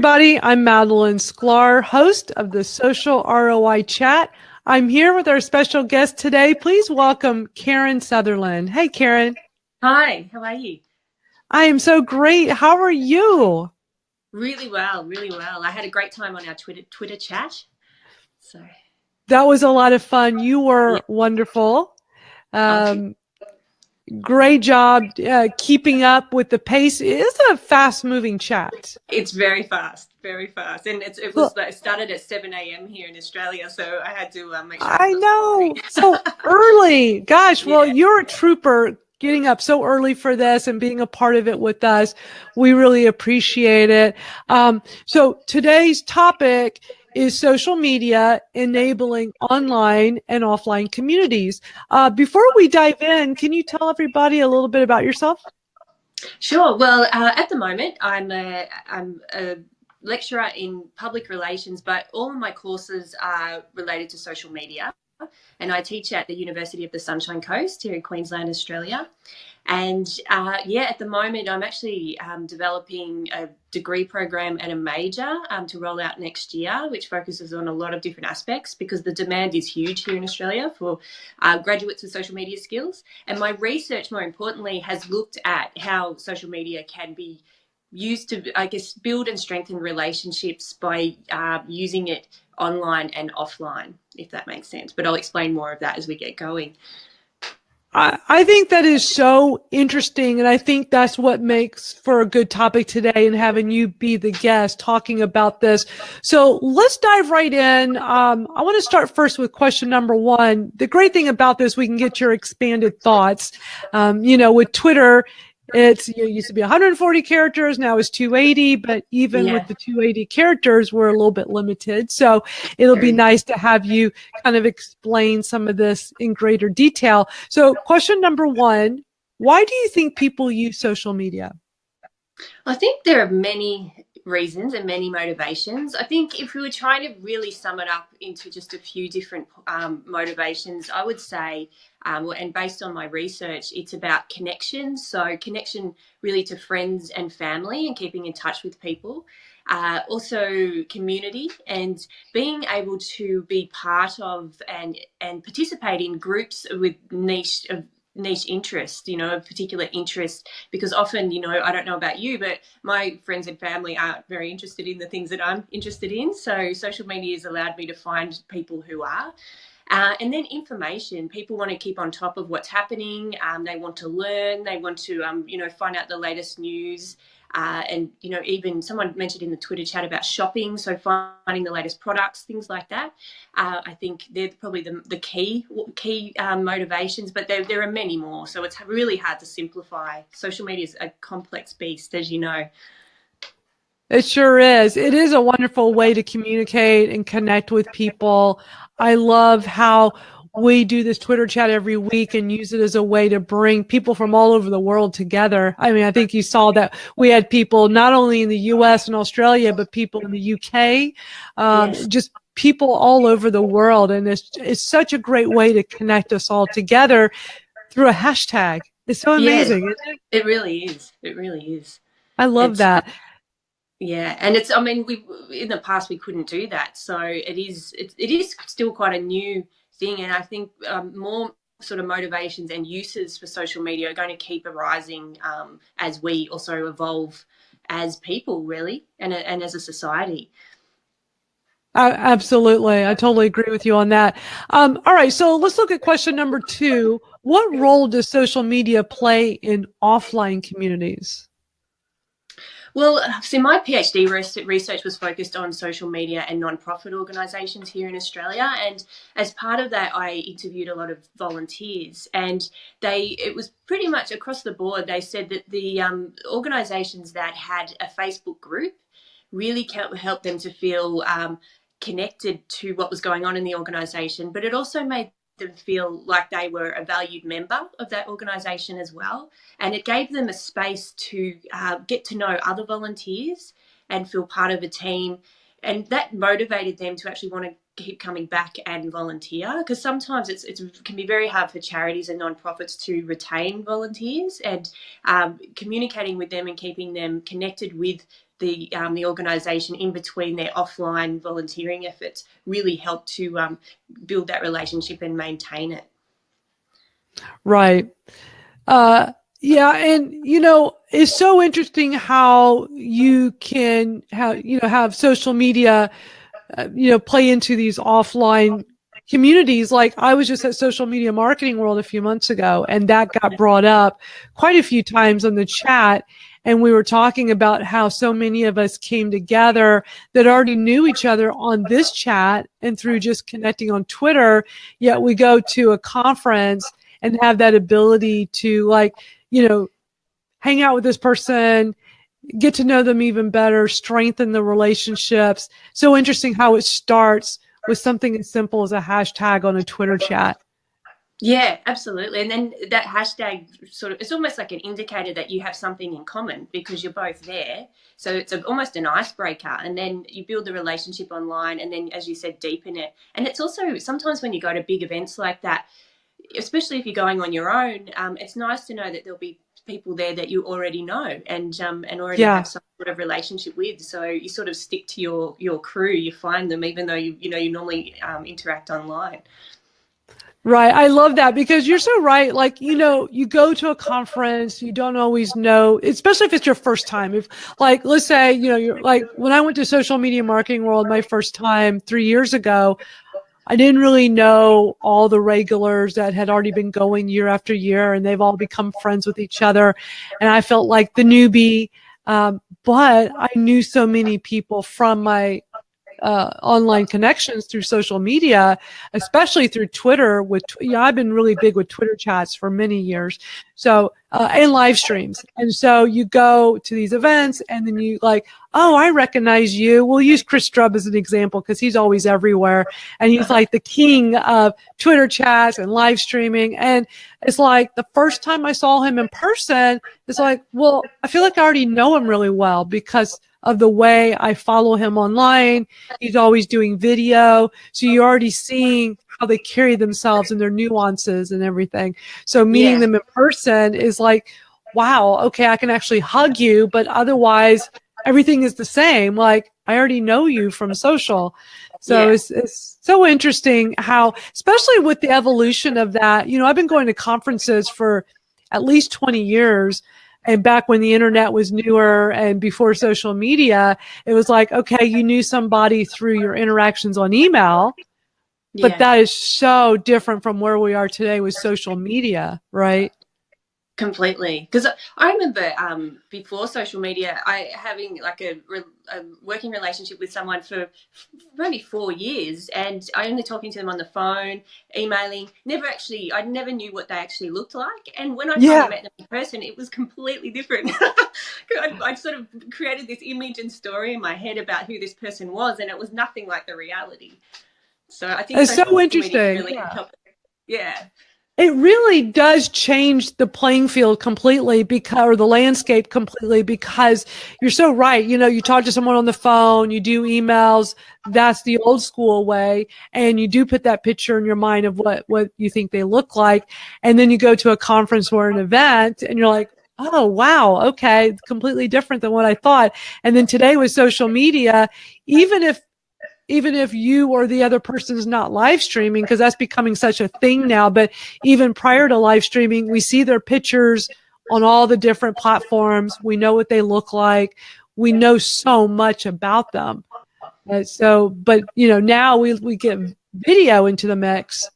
everybody. I'm Madalyn Sklar, host of the Social ROI Chat. I'm here with our special guest today. Please welcome Karen Sutherland. Hey, Karen. Hi, how are you? I am so great. How are you? Really well, really well. I had a great time on our Twitter chat. So That was a lot of fun. You yeah, were wonderful. okay. Great job keeping up with the pace. It is a fast-moving chat. It's very fast, and it started at 7 a.m. here in Australia, so I had to make sure I was I up so know. early. So early. Gosh, well, Yeah, you're a trooper getting up so early for this and being a part of it with us. We really appreciate it. So today's topic is social media enabling online and offline communities. Before we dive in, can you tell everybody a little bit about yourself? sure. Well, at the moment, I'm a lecturer in public relations, but all of my courses are related to social media. And I teach at the University of the Sunshine Coast here in Queensland, Australia. And yeah, at the moment, I'm actually developing a degree program and a major to roll out next year, which focuses on a lot of different aspects because the demand is huge here in Australia for graduates with social media skills. And my research, more importantly, has looked at how social media can be used to, I guess, build and strengthen relationships by using it online and offline, if that makes sense. But I'll explain more of that as we get going. I think that is so interesting. And I think that's what makes for a good topic today and having you be the guest talking about this. So let's dive right in. I want to start first with question number one. The great thing about this, we can get your expanded thoughts. With Twitter, it used to be 140 characters. Now it's 280, but even with Yeah. the 280 characters, we're a little bit limited. So it'll be nice to have you kind of explain some of this in greater detail. So question number one, why do you think people use social media? I think there are many reasons and many motivations. I think if we were trying to really sum it up into just a few different motivations, I would say, and based on my research, it's about connection. So, connection really to friends and family and keeping in touch with people. Also, community and being able to be part of and participate in groups with niche interest, a particular interest, because often, I don't know about you, but my friends and family aren't very interested in the things that I'm interested in. So social media has allowed me to find people who are. And then information. People want to keep on top of what's happening. They want to learn. They want to, find out the latest news. And even someone mentioned in the Twitter chat about shopping, so finding the latest products, things like that. I think they're probably the key motivations, but there are many more. So it's really hard to simplify. Social media is a complex beast, as you know. It sure is. It is a wonderful way to communicate and connect with people. I love how we do this Twitter chat every week and use it as a way to bring people from all over the world together. I mean, I think you saw that we had people not only in the US and Australia, but people in the UK, Yes. just people all over the world. And it's such a great way to connect us all together through a hashtag. It's so Yeah, amazing, isn't it? it really is. It really is. I love It's that. Yeah, and it's. I mean, we in the past we couldn't do that, so it is still quite a new thing, and I think more sort of motivations and uses for social media are going to keep arising as we also evolve as people, really, and as a society. Absolutely. I totally agree with you on that. All right. So let's look at question number two. What role does social media play in offline communities? Well, so my PhD research was focused on social media and non-profit organisations here in Australia, and as part of that, I interviewed a lot of volunteers, and it was pretty much across the board. They said that the organisations that had a Facebook group really helped them to feel connected to what was going on in the organisation, but it also made them feel like they were a valued member of that organisation as well. And it gave them a space to get to know other volunteers and feel part of a team. And that motivated them to actually want to keep coming back and volunteer, because sometimes it can be very hard for charities and nonprofits to retain volunteers, and communicating with them and keeping them connected with the organisation in between their offline volunteering efforts really help to build that relationship and maintain it. Right. Yeah. And, it's so interesting how you can have social media, play into these offline communities. Like I was just at Social Media Marketing World a few months ago, and that got brought up quite a few times on the chat. And we were talking about how so many of us came together that already knew each other on this chat and through just connecting on Twitter, yet we go to a conference and have that ability to hang out with this person, get to know them even better, strengthen the relationships. So interesting how it starts with something as simple as a hashtag on a Twitter chat. Yeah, absolutely. And then that hashtag it's almost like an indicator that you have something in common because you're both there. So it's almost an icebreaker, and then you build the relationship online, and then, as you said, deepen it. And it's also sometimes when you go to big events like that, especially if you're going on your own, it's nice to know that there'll be people there that you already know and already have some sort of relationship with. So you sort of stick to your crew, you find them, even though you normally interact online. Right. I love that because you're so right. Like, you go to a conference, you don't always know, especially if it's your first time. If let's say, you're like, when I went to Social Media Marketing World my first time 3 years ago, I didn't really know all the regulars that had already been going year after year, and they've all become friends with each other. And I felt like the newbie. But I knew so many people from my online connections through social media, especially through Twitter. I've been really big with Twitter chats for many years. So, and live streams. And so you go to these events and then you oh, I recognize you. We'll use Chris Strubb as an example because he's always everywhere. And he's like the king of Twitter chats and live streaming. And it's like the first time I saw him in person, it's like, well, I feel like I already know him really well because of the way I follow him online. He's always doing video. So you're already seeing how they carry themselves and their nuances and everything. So meeting them in person is like, wow, okay, I can actually hug you, but otherwise everything is the same. Like I already know you from social. So it's so interesting how, especially with the evolution of that, I've been going to conferences for at least 20 years. And back when the internet was newer and before social media, it was like, okay, you knew somebody through your interactions on email, but that is so different from where we are today with social media, right? Completely. Because I remember before social media, I having like a working relationship with someone for maybe 4 years, and I only talking to them on the phone, emailing. I never knew what they actually looked like. And when I finally met them in person, it was completely different. I sort of created this image and story in my head about who this person was, and it was nothing like the reality. So I think it's so interesting. Really helped. Yeah. It really does change the playing field completely or the landscape completely, because you're so right. You talk to someone on the phone, you do emails. That's the old school way. And you do put that picture in your mind of what you think they look like. And then you go to a conference or an event and you're like, oh, wow. Okay. Completely different than what I thought. And then today with social media, even if you or the other person is not live streaming, because that's becoming such a thing now. But even prior to live streaming, we see their pictures on all the different platforms. We know what they look like. We know so much about them. But now we get video into the mix.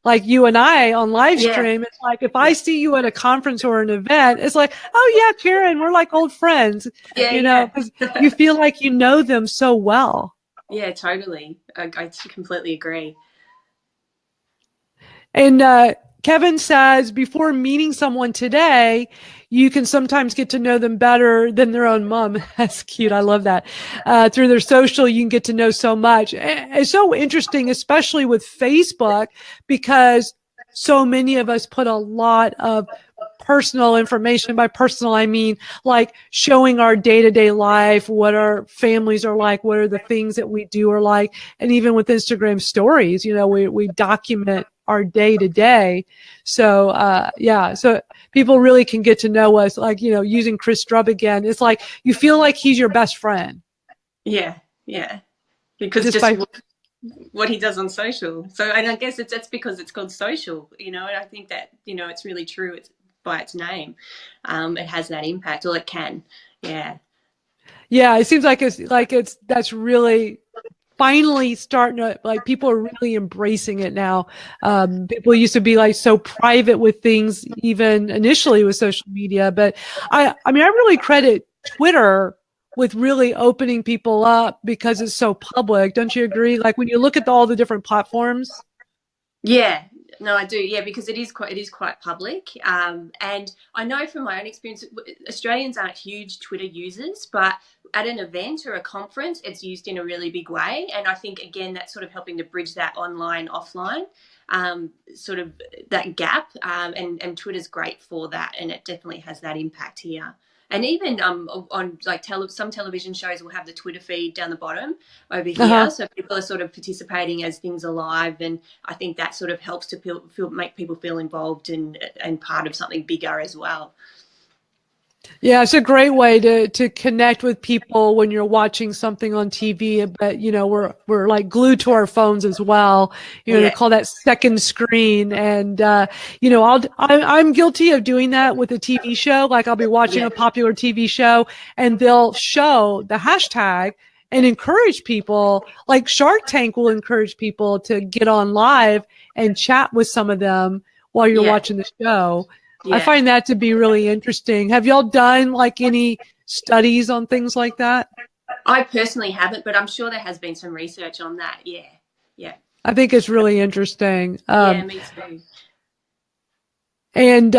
Like you and I on live stream, it's like if I see you at a conference or an event, it's like, oh yeah, Karen, we're like old friends. Because you feel like you know them so well. Yeah, totally. I completely agree. And Kevin says, before meeting someone today, you can sometimes get to know them better than their own mom. That's cute. I love that. Through their social, you can get to know so much. It's so interesting, especially with Facebook, because so many of us put a lot of personal information. By personal, I mean like showing our day-to-day life, what our families are like, what are the things that we do are like. And even with Instagram stories, we document our day to day. So, so people really can get to know us, like, using Chris Drubb again. It's like, you feel like he's your best friend. Yeah. Yeah. Because just what he does on social. So, and I guess that's because it's called social, and I think that, it's really true. It's by its name. It has that impact, or it can. Yeah. Yeah. It seems like that's really finally starting to, like, people are really embracing it now. People used to be like so private with things, even initially with social media. But I mean, I really credit Twitter with really opening people up because it's so public. Don't you agree? Like, when you look at all the different platforms. Yeah, no, I do. Yeah, because it is quite public. And I know from my own experience, Australians aren't huge Twitter users, but at an event or a conference, it's used in a really big way. And I think, again, that's sort of helping to bridge that online offline sort of that gap. And Twitter's great for that, and it definitely has that impact here. And even on like some television shows will have the Twitter feed down the bottom over here, so people are sort of participating as things are live, and I think that sort of helps to make people feel involved and part of something bigger as well. Yeah, it's a great way to connect with people when you're watching something on TV. But we're like glued to our phones as well. They call that second screen. And I'm guilty of doing that with a TV show. Like, I'll be watching a popular TV show, and they'll show the hashtag and encourage people. Like Shark Tank will encourage people to get on live and chat with some of them while you're watching the show. Yeah. I find that to be really interesting. Have y'all done like any studies on things like that? I personally haven't, but I'm sure there has been some research on that. Yeah. Yeah. I think it's really interesting. Yeah, me too. And,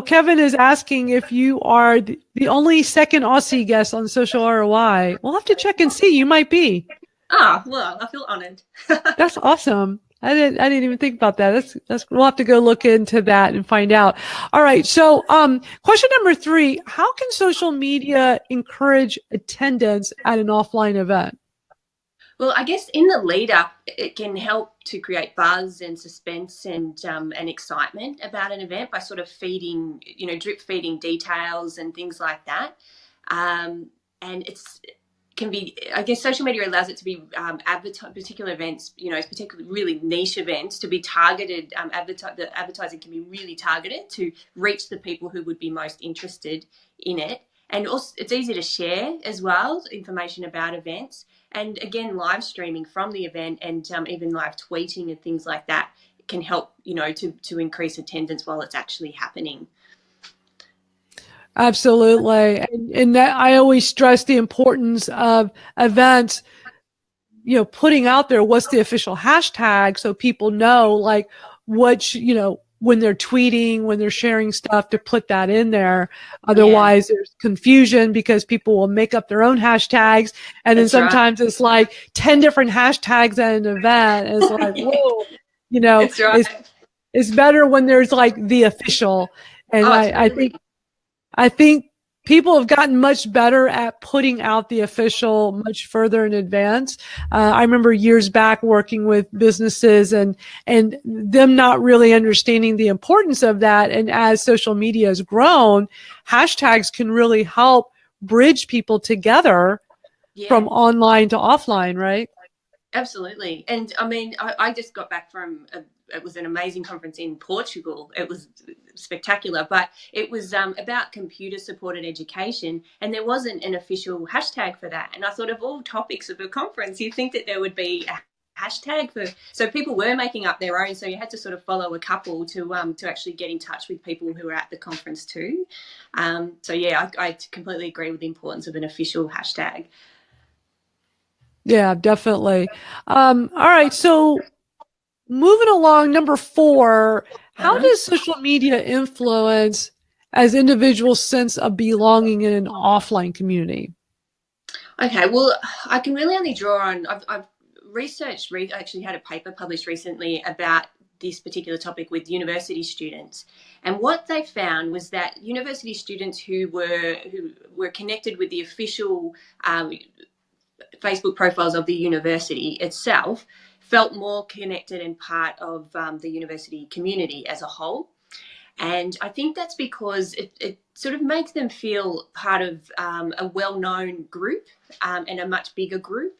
Kevin is asking if you are the only second Aussie guest on Social ROI. We'll have to check and see. You might be. Oh, well, I feel honored. That's awesome. I didn't even think about that. We'll have to go look into that and find out. All right. So, question number 3, how can social media encourage attendance at an offline event? Well, I guess in the lead up, it can help to create buzz and suspense and excitement about an event by sort of feeding, drip feeding details and things like that. And can be, I guess social media allows it to be particular events, particularly really niche events to be targeted. The advertising can be really targeted to reach the people who would be most interested in it. And also it's easy to share as well, information about events. And again, live streaming from the event and even live tweeting and things like that can help, to increase attendance while it's actually happening. Absolutely. And that, I always stress the importance of events, putting out there what's the official hashtag so people know, like, when they're tweeting, when they're sharing stuff, to put that in there. Otherwise, there's confusion because people will make up their own hashtags. And then sometimes it's like 10 different hashtags at an event. And it's like, whoa, it's better when there's like the official. And I think people have gotten much better at putting out the official much further in advance. I remember years back working with businesses and them not really understanding the importance of that. And as social media has grown, hashtags can really help bridge people together from online to offline, right? Absolutely. And I mean, I just got back from it was an amazing conference in Portugal. It was spectacular, but it was about computer supported education, and there wasn't an official hashtag for that. And I thought, of all topics of a conference, you'd think that there would be a hashtag for, so people were making up their own, so you had to sort of follow a couple to actually get in touch with people who were at the conference too. I completely agree with the importance of an official hashtag. Yeah, definitely. All right. So moving along, number 4, how does social media influence as individuals' sense of belonging in an offline community? Okay, well, I can really only draw on, I've researched, actually had a paper published recently about this particular topic with university students. And what they found was that university students who were connected with the official Facebook profiles of the university itself felt more connected and part of the university community as a whole. And I think that's because it sort of makes them feel part of a well-known group and a much bigger group.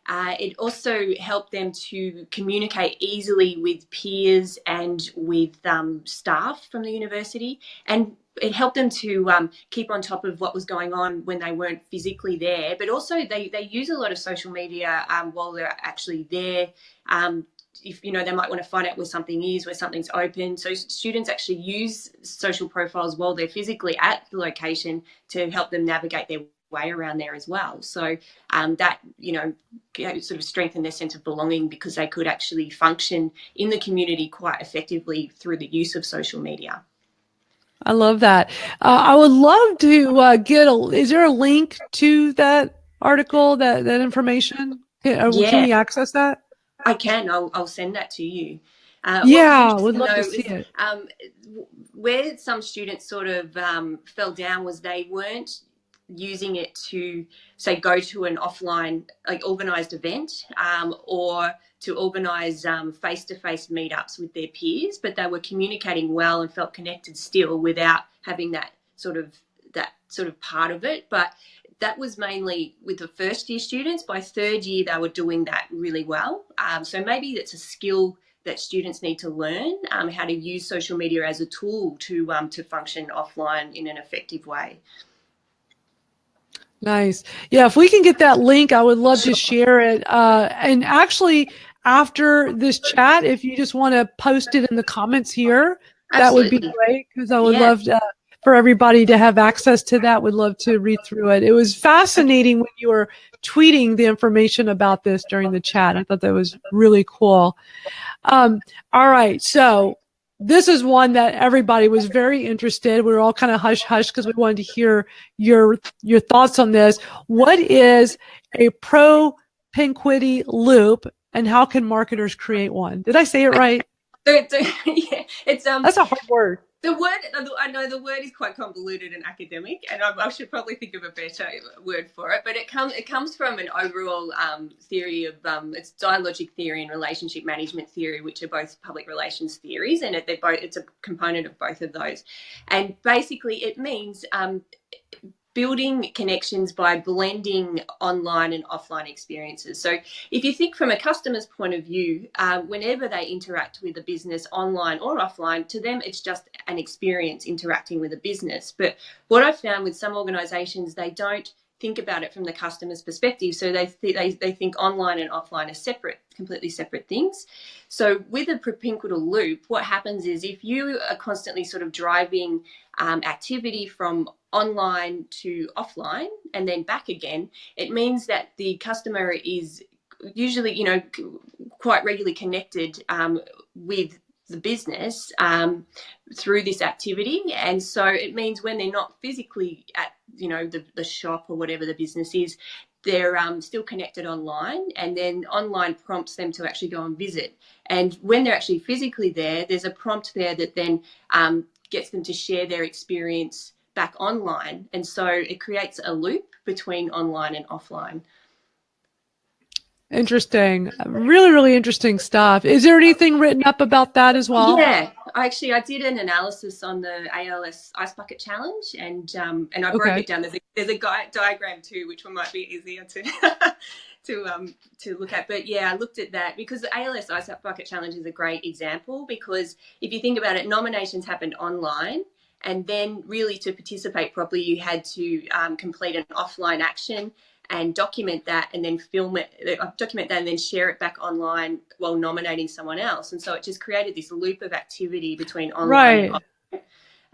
It also helped them to communicate easily with peers and with staff from the university, and it helped them to keep on top of what was going on when they weren't physically there. But also they use a lot of social media while they're actually there. If they might want to find out where something is, where something's open. So students actually use social profiles while they're physically at the location to help them navigate their way around there as well. So that sort of strengthened their sense of belonging, because they could actually function in the community quite effectively through the use of social media. I love that. I would love to is there a link to that article, that information? Can we access that? I can. I'll send that to you. Yeah, would love to see it. Where some students sort of fell down was they weren't using it to, say, go to an offline, like, organised event or to organise face-to-face meetups with their peers, but they were communicating well and felt connected still without having that sort of part of it. But that was mainly with the first year students. By third year, they were doing that really well. So maybe it's a skill that students need to learn, how to use social media as a tool to function offline in an effective way. Nice. Yeah, if we can get that link, I would love to share it. And actually, after this chat, if you just want to post it in the comments here, that would be great, because I would love for everybody to have access to that. Would love to read through it. It was fascinating when you were tweeting the information about this during the chat. I thought that was really cool. All right. So this is one that everybody was very interested. We were all kind of hush-hush because we wanted to hear your thoughts on this. What is a Propinquity loop, and how can marketers create one? Did I say it right? Yeah, it's that's a hard word. The word, I know the word is quite convoluted and academic, and I should probably think of a better word for it. But it comes from an overall theory of it's dialogic theory and relationship management theory, which are both public relations theories, and it's a component of both of those. And basically, it means building connections by blending online and offline experiences. So if you think from a customer's point of view, whenever they interact with a business online or offline, to them it's just an experience interacting with a business. But what I've found with some organisations, they don't think about it from the customer's perspective. So they think online and offline are separate, completely separate things. So with a propinquital loop, what happens is if you are constantly sort of driving activity from online to offline and then back again, it means that the customer is usually, quite regularly connected with the business through this activity. And so it means when they're not physically at, the shop or whatever the business is, they're still connected online, and then online prompts them to actually go and visit. And when they're actually physically there, there's a prompt there that then gets them to share their experience back online. And so it creates a loop between online and offline. Interesting. Really, really interesting stuff. Is there anything written up about that as well? Yeah, I did an analysis on the ALS Ice Bucket Challenge, and I broke it down. There's a diagram too, which one might be easier to look at. But yeah, I looked at that because the ALS Ice Bucket Challenge is a great example, because if you think about it, nominations happened online, and then really to participate properly, you had to complete an offline action and document that, and then and then share it back online while nominating someone else. And so it just created this loop of activity between online and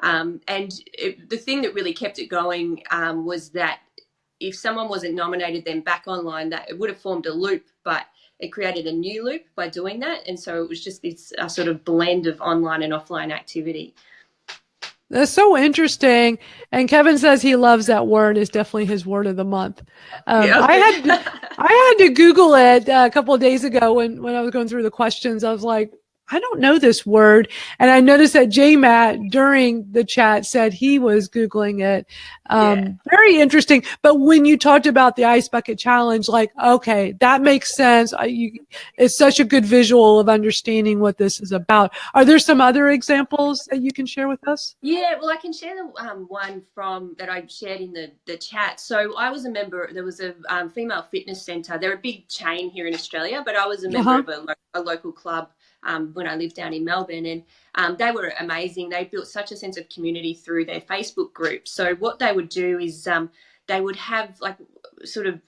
offline. The thing that really kept it going was that if someone wasn't nominated then back online, that it would have formed a loop, but it created a new loop by doing that. And so it was just this sort of blend of online and offline activity. That's so interesting. And Kevin says he loves that word. It's definitely his word of the month. I had to Google it a couple of days ago when I was going through the questions. I was like, I don't know this word. And I noticed that JMatt during the chat said he was Googling it. Very interesting. But when you talked about the Ice Bucket Challenge, like, okay, that makes sense. It's such a good visual of understanding what this is about. Are there some other examples that you can share with us? Yeah, well, I can share the one from that I shared in the chat. So I was a member. There was a female fitness centre. They're a big chain here in Australia, but I was a member of a local club when I lived down in Melbourne, and they were amazing. They built such a sense of community through their Facebook group. So what they would do is they would have like sort of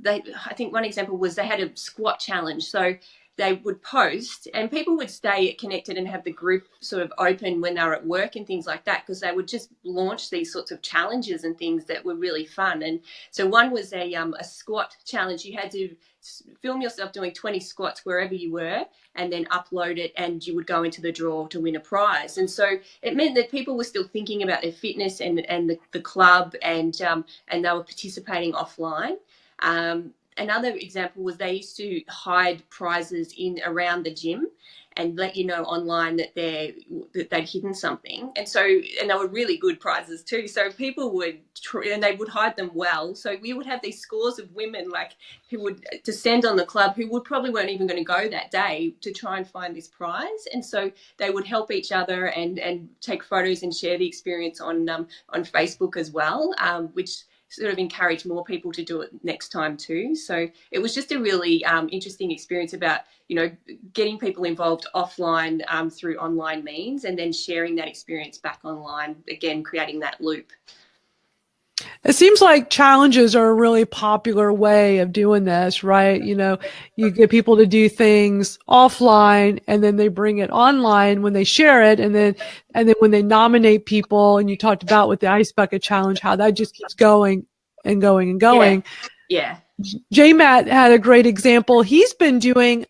I think one example was they had a squat challenge. So they would post and people would stay connected and have the group sort of open when they were at work and things like that, because they would just launch these sorts of challenges and things that were really fun. And so one was a squat challenge. You had to film yourself doing 20 squats wherever you were and then upload it, and you would go into the draw to win a prize. And so it meant that people were still thinking about their fitness and the club, and they were participating offline. Another example was they used to hide prizes in around the gym and let you know online that they'd hidden something. And they were really good prizes too. So people would and they would hide them well. So we would have these scores of women like who would descend on the club who would probably weren't even going to go that day to try and find this prize. And so they would help each other and take photos and share the experience on Facebook as well, which sort of encourage more people to do it next time too. So it was just a really interesting experience about, getting people involved offline through online means, and then sharing that experience back online, again, creating that loop. It seems like challenges are a really popular way of doing this, right? You get people to do things offline and then they bring it online when they share it. And then when they nominate people, and you talked about with the Ice Bucket Challenge, how that just keeps going and going and going. Yeah. JMatt had a great example. He's been doing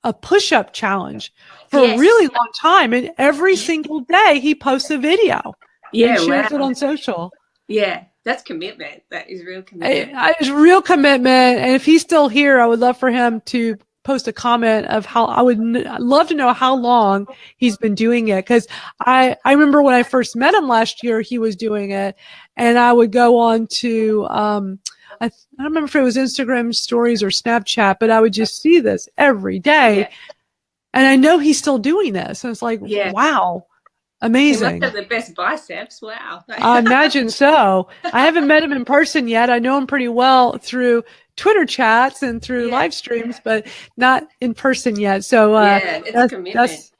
a push-up challenge for a really long time. And every single day he posts a video and shares it on social. Yeah, that's commitment. That is real commitment. It's real commitment. And if he's still here, I would love for him to post a comment of how I'd love to know how long he's been doing it. Cause I remember when I first met him last year, he was doing it, and I would go on to, I don't remember if it was Instagram stories or Snapchat, but I would just see this every day. Yeah. And I know he's still doing this. And it's like, wow. Amazing. He must have the best biceps. Wow. I imagine so. I haven't met him in person yet. I know him pretty well through Twitter chats and through live streams, but not in person yet. So it's a commitment.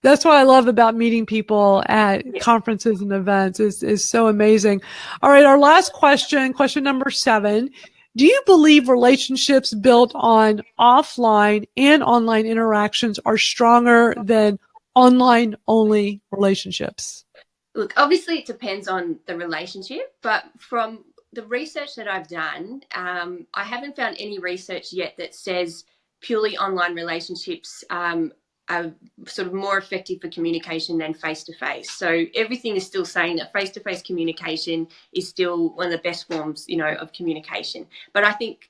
That's what I love about meeting people at conferences and events is so amazing. All right. Our last question number 7. Do you believe relationships built on offline and online interactions are stronger than online only relationships? Look, obviously it depends on the relationship, but from the research that I've done, I haven't found any research yet that says purely online relationships are sort of more effective for communication than face-to-face. So everything is still saying that face-to-face communication is still one of the best forms, of communication. But I think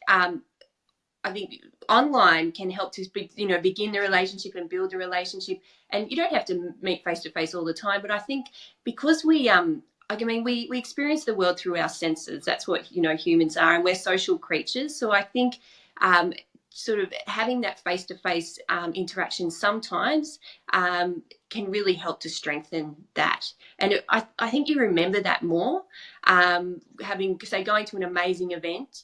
online can help to, begin the relationship and build the relationship. And you don't have to meet face-to-face all the time. But I think because we experience the world through our senses. That's what, humans are, and we're social creatures. So I think sort of having that face-to-face interaction sometimes can really help to strengthen that. And I think you remember that more, going to an amazing event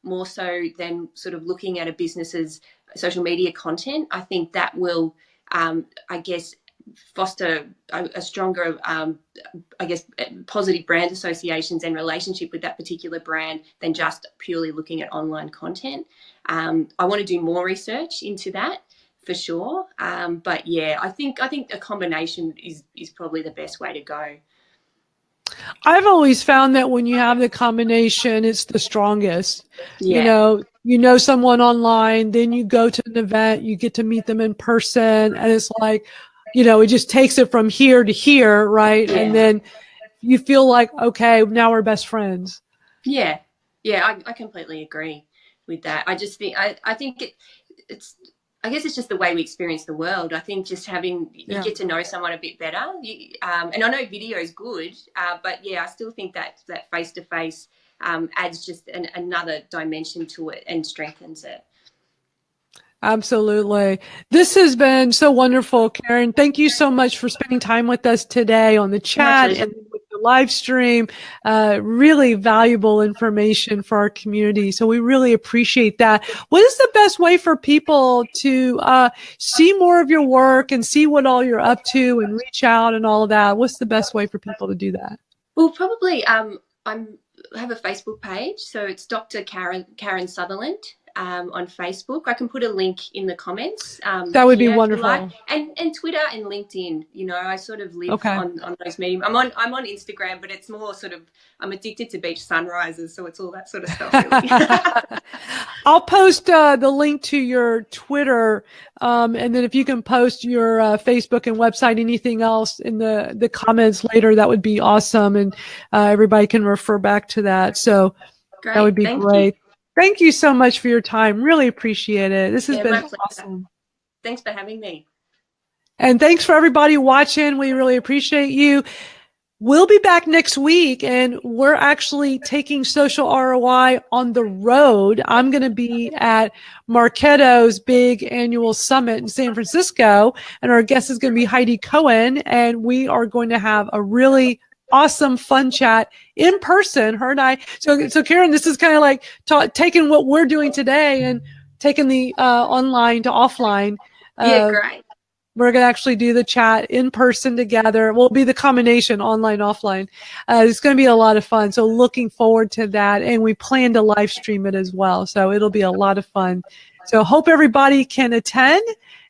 more so than sort of looking at a business's social media content. I think that will, foster a stronger, positive brand associations and relationship with that particular brand than just purely looking at online content. I want to do more research into that for sure. But yeah, I think a combination is probably the best way to go. I've always found that when you have the combination, it's the strongest. Yeah. You know someone online, then you go to an event, you get to meet them in person, and it's like, it just takes it from here to here, right? Yeah. And then you feel like, okay, now we're best friends. Yeah. I completely agree with that. I just think I think it's I guess it's just the way we experience the world. I think just having, you get to know someone a bit better. And I know video is good, but yeah, I still think that face-to-face adds just another dimension to it and strengthens it. Absolutely. This has been so wonderful, Karen. Thank you so much for spending time with us today on the chat and with the live stream. Really valuable information for our community. So we really appreciate that. What is the best way for people to see more of your work and see what all you're up to and reach out and all of that? What's the best way for people to do that? Well, probably I have a Facebook page. So it's Dr. Karen Sutherland. On Facebook, I can put a link in the comments. That would be wonderful. Like. And Twitter and LinkedIn. You know, I sort of live on those mediums. I'm on Instagram, but it's more sort of, I'm addicted to beach sunrises, so it's all that sort of stuff. Really. I'll post the link to your Twitter, and then if you can post your Facebook and website, anything else in the comments later, that would be awesome, and everybody can refer back to that. So great. That would be great. Thank you so much for your time. Really appreciate it. This has been awesome. Thanks for having me. And thanks for everybody watching. We really appreciate you. We'll be back next week, and we're actually taking social ROI on the road. I'm going to be at Marketo's big annual summit in San Francisco, and our guest is going to be Heidi Cohen, and we are going to have a really awesome, fun chat in person, her and I. So Karen, this is kind of like taking what we're doing today and taking the online to offline. Yeah, great. We're going to actually do the chat in person together. We'll be the combination online, offline. It's going to be a lot of fun. So looking forward to that. And we plan to live stream it as well. So it'll be a lot of fun. So hope everybody can attend.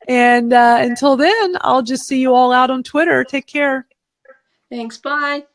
And until then, I'll just see you all out on Twitter. Take care. Thanks. Bye.